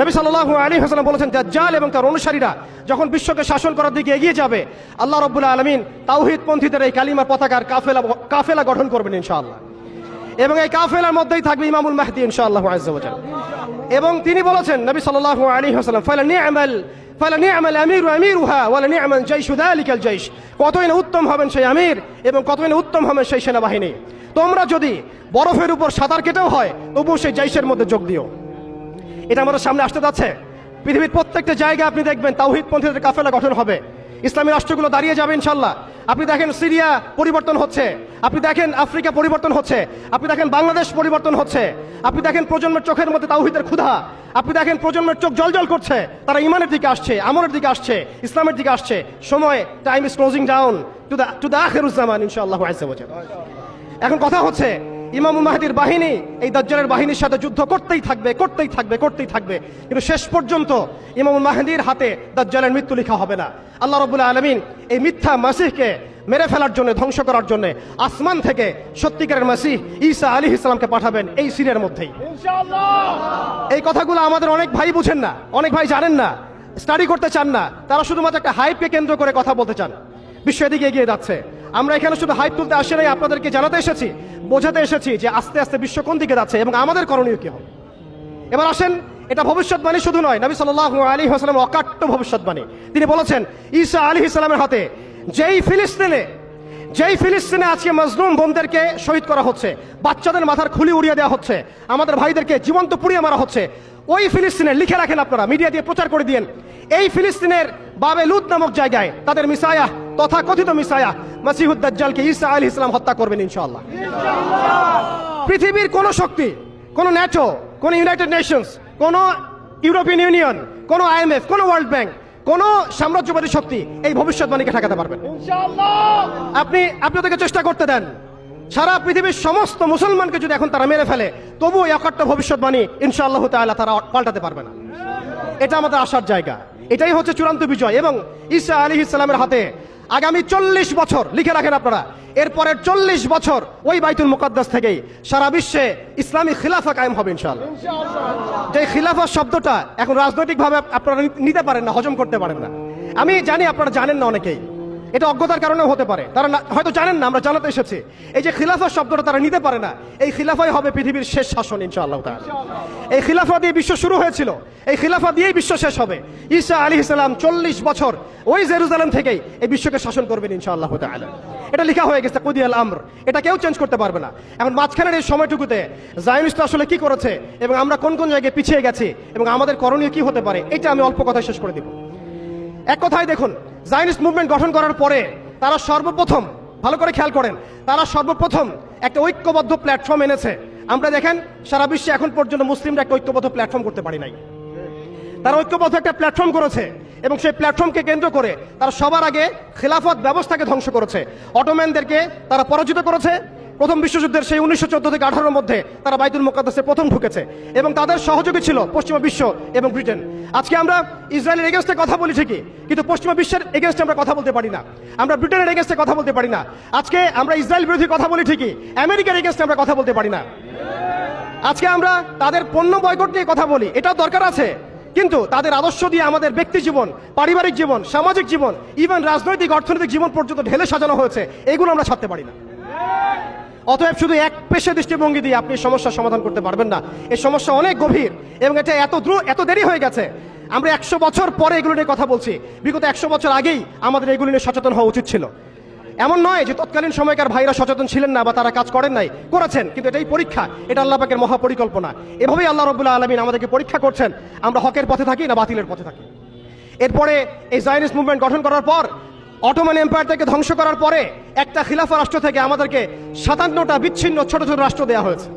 নবী সাল্লাল্লাহু আলাইহি ওয়াসাল্লাম বলেছেন, দাজ্জাল এবং তার অনুসারীরা যখন বিশ্বকে শাসন করার দিকে এগিয়ে যাবে, আল্লাহ রাব্বুল আলামিন তাওহীদপন্থীদের এই কালিমার পতাকার কাফেলা গঠন করবেন ইনশাআল্লাহ। এবং এই কাফেলার মধ্যেই থাকবে ইমামুল মাহদী ইনশাআল্লাহু আযজা ওয়া জাল। এবং তিনি বলেছেন, নবী সাল্লাল্লাহু আলাইহি ওয়াসাল্লাম, ফালানি'মাল আমিরু আমিরুহা ওয়ালানি'মাল জাইশু যালিকাল জাইশ, কতই না উত্তম হবেন সেই আমির এবং কতই না উত্তম হবেন সেই সেনাবাহিনী। তোমরা যদি বরফের উপর সাঁতার কেটেও হয় তবুও সেই জাইশের মধ্যে যোগ দিও। এটা আমাদের সামনে আসতে যাচ্ছে। পৃথিবীর প্রত্যেকটা জায়গায় আপনি দেখবেন তাওহীদপন্থীদের কাফেলা গঠন হবে, ইসলামী রাষ্ট্রগুলো দাঁড়িয়ে যাবে ইনশাআল্লাহ। আপনি দেখেন সিরিয়া পরিবর্তন হচ্ছে, আপনি দেখেন আফ্রিকা পরিবর্তন হচ্ছে, আপনি দেখেন বাংলাদেশ পরিবর্তন হচ্ছে, আপনি দেখেন প্রজন্মের চোখের মধ্যে তাওহীদের ক্ষুধা, আপনি দেখেন প্রজন্মের চোখ জলজল করছে, তারা ইমানের দিকে আসছে, আমলের দিকে আসছে, ইসলামের দিকে আসছে। সময়, time is closing down to the আখিরুজ জামান ইনশাআল্লাহু আযজা ওয়া জাল। এখন কথা হচ্ছে, ইমামুল মাহদীর বাহিনী এই দাজ্জালের বাহিনীর সাথে যুদ্ধ করতেই থাকবে, করতেই থাকবে, করতেই থাকবে, কিন্তু শেষ পর্যন্ত ইমামুল মাহদীর হাতে দাজ্জালের মৃত্যু লেখা হবে না। আল্লাহ রাব্বুল আলামিন এই মিথ্যা মাসিহকে মেরে ফেলার জন্য, ধ্বংস করার জন্য আসমান থেকে সত্যিকারের মাসিহ ঈসা আলাইহিস সালামকে পাঠাবেন এই সিরিয়ার মধ্যেই ইনশাআল্লাহ। এই কথাগুলো আমাদের অনেক ভাই বুঝেন না, অনেক ভাই জানেন না, স্টাডি করতে চান না, তারা শুধুমাত্র একটা হাইপকে কেন্দ্র করে কথা বলতে চান। বিশ্ব এদিকে এগিয়ে যাচ্ছে, আমরা এখানে শুধু হাইপ তুলতে আসি নাই, আপনাদেরকে জানাতে এসেছি, বোঝাতে এসেছি যে আস্তে আস্তে বিশ্ব কোন দিকে যাচ্ছে এবং আমাদের করণীয় কি হবে। এবার আসেন, এটা ভবিষ্যৎবাণী শুধু নয়, নবী সাল্লাল্লাহু আলাইহি ওয়াসাল্লাম অকাট্য ভবিষ্যৎবাণী। তিনি বলেছেন, ঈসা আলাইহিস সালামের হাতে যেই ফিলিস্তিনে আজকে মাজলুম বোনদেরকে শহীদ করা হচ্ছে, বাচ্চাদের মাথার খুলি উড়িয়ে দেওয়া হচ্ছে, আমাদের ভাইদেরকে জীবন্ত পুড়িয়ে মারা হচ্ছে, ওই ফিলিস্তিনে লিখে রাখেন আপনারা, মিডিয়া দিয়ে প্রচার করে দিয়েন, এই ফিলিস্তিনের বাবে লুদ নামক জায়গায় তাদের মিসায়া, তথা কথিত মিসায়া মাসিহুদ দাজ্জালকে ঈসা আলাইহিস সালাম হত্যা করবেন ইনশাআল্লাহ। পৃথিবীর কোন শক্তি, কোন ন্যাটো, কোন ইউনাইটেড নেশনস, কোন ইউরোপিয়ান ইউনিয়ন, কোন IMF, কোন ওয়ার্ল্ড ব্যাংক, কোন সাম্রাজ্যবাদী শক্তি এই ভবিষ্যৎবাণীকে ঠেকাতে পারবেন ইনশাআল্লাহ। আপনি ওদেরকে চেষ্টা করতে দেন, সারা পৃথিবীর সমস্ত মুসলমানকে যদি এখন তারা মেরে ফেলে, তবুও এই অকাট্য ভবিষ্যৎবাণী ইনশাআল্লাহ তাআলা তারা পাল্টাতে পারবে না। এটা আমাদের আশার জায়গা, এটাই হচ্ছে চূড়ান্ত বিজয়। এবং ঈসা আলাইহিস সালামের হাতে আগামী 40 বছর লিখে রাখেন আপনারা, এরপরের 40 বছর ওই বাইতুল মুকাদ্দাস থেকেই সারা বিশ্বে ইসলামী খিলাফা কায়েম হবে ইনশাআল্লাহ। যে খিলাফা শব্দটা এখন রাজনৈতিকভাবে আপনারা নিতে পারেন না, হজম করতে পারেন না। আমি জানি আপনারা জানেন না, অনেকেই এটা অজ্ঞতার কারণেও হতে পারে, তারা হয়তো জানেন না, আমরা জানাতে এসেছি। এই যে খিলাফা শব্দটা তারা নিতে পারে না, এই খিলাফাই হবে পৃথিবীর শেষ শাসন ইনশাআল্লাহ তাআলা। এই খিলাফা দিয়ে বিশ্ব শুরু হয়েছিল, এই খিলাফা দিয়েই বিশ্ব শেষ হবে। ঈসা আলাইহিস সালাম 40 বছর ওই জেরুজালেম থেকেই এই বিশ্বকে শাসন করবেন ইনশাআল্লাহ তাআলা। এটা লেখা হয়ে গেছে, কুদিয়াল আমর, এটা কেউ চেঞ্জ করতে পারবে না। এখন মাঝখানের এই সময়টুকুতে জায়নিস্ট আসলে কি করেছে এবং আমরা কোন কোন জায়গায় পিছিয়ে গেছি এবং আমাদের করণীয় কি হতে পারে, এটা আমি অল্প কথায় শেষ করে দিব। এক কথায় দেখুন, জায়নিস্ট মুভমেন্ট গঠন করার পরে তারা সর্বপ্রথম, ভালো করে খেয়াল করেন, তারা সর্বপ্রথম একটা ঐক্যবদ্ধ প্ল্যাটফর্ম এনেছে। আমরা দেখেন সারা বিশ্বে এখন পর্যন্ত মুসলিমরা একটা ঐক্যবদ্ধ প্ল্যাটফর্ম করতে পারি নাই, তারা ঐক্যবদ্ধ একটা প্ল্যাটফর্ম করেছে এবং সেই প্ল্যাটফর্মকে কেন্দ্র করে তারা সবার আগে খেলাফত ব্যবস্থাকে ধ্বংস করেছে, অটোম্যানদেরকে তারা পরাজিত করেছে। প্রথম বিশ্বযুদ্ধের সেই 1914 থেকে 18-এর মধ্যে তারা বাইতুল মুকাদ্দাসে প্রথম ঢুকেছে এবং তাদের সহযোগী ছিল পশ্চিমা বিশ্ব এবং ব্রিটেন। আজকে আমরা ইসরায়েলের এগেনস্টে কথা বলি ঠিকই, কিন্তু পশ্চিমা বিশ্বের এগেনস্টে আমরা কথা বলতে পারি না, আমরা ব্রিটেনের এগেনস্টে কথা বলতে পারি না। আজকে আমরা ইসরায়েল বিরোধী কথা বলি ঠিকই, আমেরিকার এগেনস্টে আমরা কথা বলতে পারি না। আজকে আমরা তাদের পণ্য বয়কট নিয়ে কথা বলি, এটাও দরকার আছে, কিন্তু তাদের আদর্শ দিয়ে আমাদের ব্যক্তি জীবন, পারিবারিক জীবন, সামাজিক জীবন, ইভেন রাজনৈতিক অর্থনৈতিক জীবন পর্যন্ত ঢেলে সাজানো হয়েছে, এগুলো আমরা ছাড়তে পারি না। অতএব শুধু এক পেশে দৃষ্টিভঙ্গি দিয়ে আপনি সমস্যার সমাধান করতে পারবেন না। এই সমস্যা অনেক গভীর এবং এটা এত দেরি হয়ে গেছে। আমরা 100 বছর পরে এগুলো নিয়ে কথা বলছি, বিগত 100 বছর আগেই আমাদের এগুলো নিয়ে সচেতন হওয়া উচিত ছিল। এমন নয় যে তৎকালীন সময়কার ভাইরা সচেতন ছিলেন না বা তারা কাজ করেন নাই, করেছেন, কিন্তু এটাই পরীক্ষা, এটা আল্লাহ পাকের মহাপরিকল্পনা। এভাবেই আল্লাহ রাব্বুল আলামিন আমাদেরকে পরীক্ষা করছেন, আমরা হকের পথে থাকি না বাতিলের পথে থাকি। এরপরে এই জায়নিস্ট মুভমেন্ট গঠন করার পর, অটোমান এম্পায়ার থেকে ধ্বংস করার পরে একটা খিলাফা রাষ্ট্র থেকে আমাদেরকে 57টা বিচ্ছিন্ন ছোট ছোট রাষ্ট্র দেওয়া হয়েছে,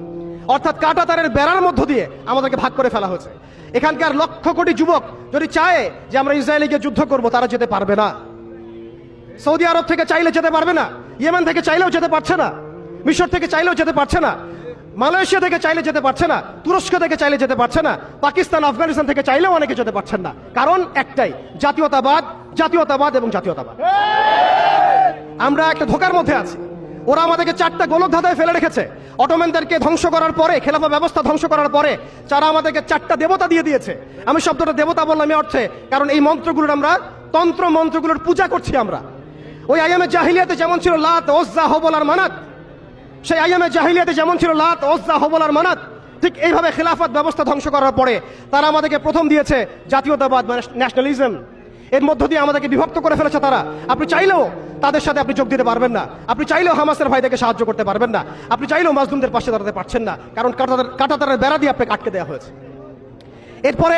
অর্থাৎ কাঁটা তারের বেড়ার মধ্য দিয়ে আমাদেরকে ভাগ করে ফেলা হয়েছে। এখানকার লক্ষ কোটি যুবক যদি চায় যে আমরা ইসরায়েলে গিয়ে যুদ্ধ করব, তারা যেতে পারবে না। সৌদি আরব থেকে চাইলে যেতে পারবে না, ইয়েমেন থেকে চাইলেও যেতে পারছে না, মিশর থেকে চাইলেও যেতে পারছে না, মালয়েশিয়া থেকে চাইলে যেতে পারছে না, তুরস্ক থেকে চাইলে যেতে পারছে না, পাকিস্তান আফগানিস্তান থেকে চাইলেও অনেকে যেতে পারছেন না। কারণ একটাই, জাতীয়তাবাদ, জাতীয়তাবাদ এবং জাতীয়তাবাদ। আমরা একটা ধোকার মধ্যে আছি। ওরা আমাদেরকে 4টা গোলক ধাঁধায় ফেলে রেখেছে। অটোম্যানদেরকে ধ্বংস করার পরে, খেলাফা ব্যবস্থা ধ্বংস করার পরে তারা আমাদেরকে 4টা দেবতা দিয়ে দিয়েছে। আমি শব্দটা দেবতা বললাম এই অর্থে, কারণ এই মন্ত্রগুলোর আমরা তন্ত্র মন্ত্রগুলোর পূজা করছি আমরা। ওই আইয়ামে জাহিলিয়াতে যেমন ছিল লাত, ওজ্জা, হবল আর মানাত, সেই আইয়ামে জাহিলিয়াতে যেমন ছিল লাত, ওজ্জা, হবল আর মানাত, ঠিক এইভাবে খেলাফত ব্যবস্থা ধ্বংস করার পরে তারা আমাদেরকে প্রথম দিয়েছে জাতীয়তাবাদ, ন্যাশনালিজম। এর মধ্য দিয়ে আমাদেরকে বিভক্ত করে ফেলেছে তারা। আপনি চাইলেও তাদের সাথে আপনি যোগ দিতে পারবেন না, আপনি চাইলেও হামাসের ভাইদেরকে সাহায্য করতে পারবেন না, আপনি চাইলেও মাজলুমদের পাশে দাঁড়াতে পারছেন না, কারণ কাঁটাতারের বেড়া দিয়ে আপনাকে আটকে দেওয়া হয়েছে। এরপরে